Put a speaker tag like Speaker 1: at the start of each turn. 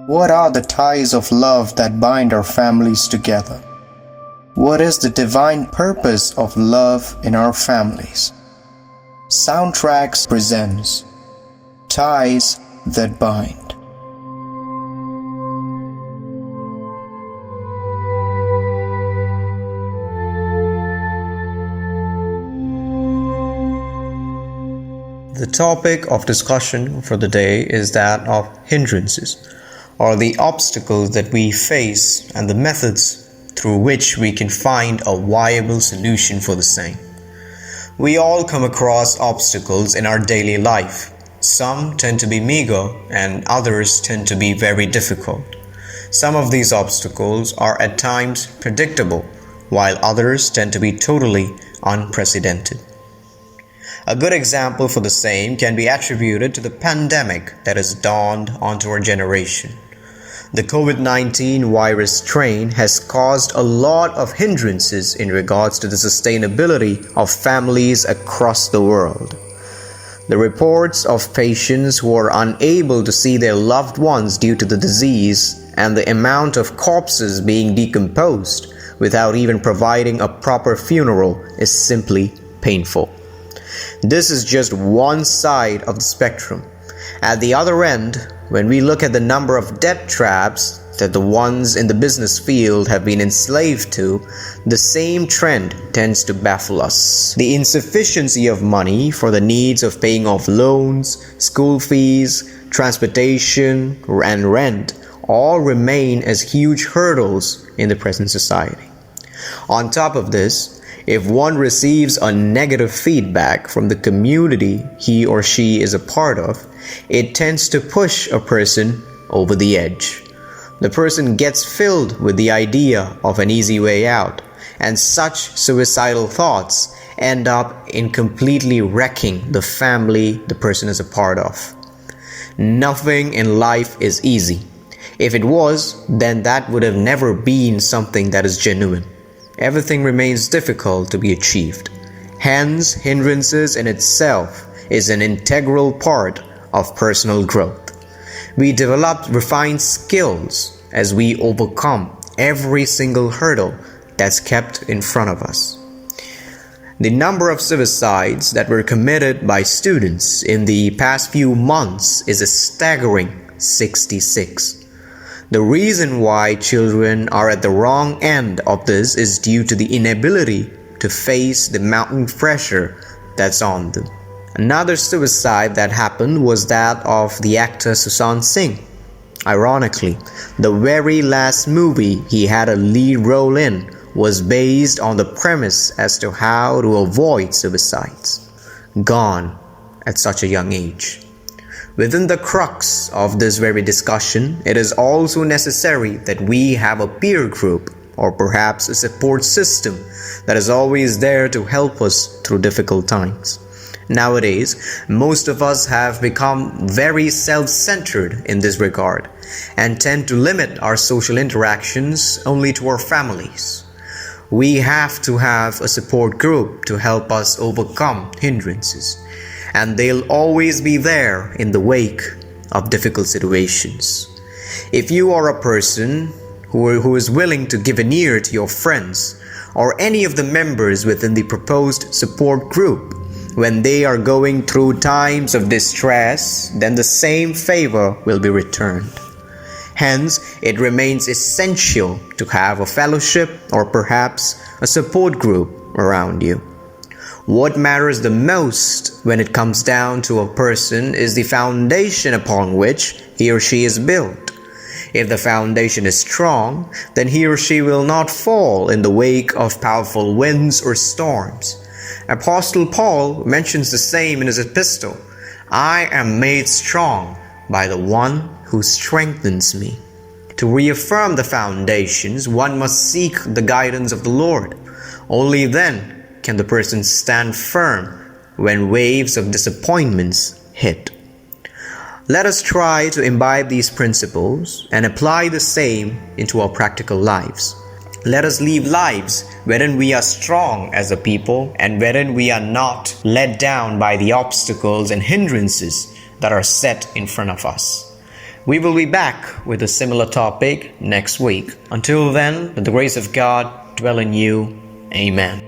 Speaker 1: What are the ties of love that bind our families together? What is the divine purpose of love in our families? Sountracks presents Ties That Bind.
Speaker 2: The topic of discussion for the day is that of hindrances, or the obstacles that we face and the methods through which we can find a viable solution for the same. We all come across obstacles in our daily life. Some tend to be meager and others tend to be very difficult. Some of these obstacles are at times predictable, while others tend to be totally unprecedented. A good example for the same can be attributed to the pandemic that has dawned onto our generation. The COVID-19 virus strain has caused a lot of hindrances in regards to the sustainability of families across the world. The reports of patients who are unable to see their loved ones due to the disease and the amount of corpses being decomposed without even providing a proper funeral is simply painful. This is just one side of the spectrum. At the other end, when we look at the number of debt traps that the ones in the business field have been enslaved to, the same trend tends to baffle us. The insufficiency of money for the needs of paying off loans, school fees, transportation, and rent all remain as huge hurdles in the present society. On top of this, if one receives a negative feedback from the community he or she is a part of, it tends to push a person over the edge. The person gets filled with the idea of an easy way out, and such suicidal thoughts end up in completely wrecking the family the person is a part of. Nothing in life is easy. If it was, then that would have never been something that is genuine. Everything remains difficult to be achieved. Hence, hindrances in itself is an integral part of personal growth. We develop refined skills as we overcome every single hurdle that's kept in front of us. The number of suicides that were committed by students in the past few months is a staggering 66. The reason why children are at the wrong end of this is due to the inability to face the mountain pressure that's on them. Another suicide that happened was that of the actor Sushant Singh. Ironically, the very last movie he had a lead role in was based on the premise as to how to avoid suicides. Gone at such a young age. Within the crux of this very discussion, it is also necessary that we have a peer group or perhaps a support system that is always there to help us through difficult times. Nowadays, most of us have become very self-centered in this regard and tend to limit our social interactions only to our families. We have to have a support group to help us overcome hindrances, and they'll always be there in the wake of difficult situations. If you are a person who is willing to give an ear to your friends or any of the members within the proposed support group when they are going through times of distress, then the same favor will be returned. Hence, it remains essential to have a fellowship or perhaps a support group around you. What matters the most when it comes down to a person is the foundation upon which he or she is built. If the foundation is strong, then he or she will not fall in the wake of powerful winds or storms. Apostle Paul mentions the same in his epistle. I am made strong by the one who strengthens me. To reaffirm the foundations, one must seek the guidance of the Lord. Only then can the person stand firm when waves of disappointments hit. Let us try to imbibe these principles and apply the same into our practical lives. Let us live lives wherein we are strong as a people and wherein we are not let down by the obstacles and hindrances that are set in front of us. We will be back with a similar topic next week. Until then, let the grace of God dwell in you. Amen.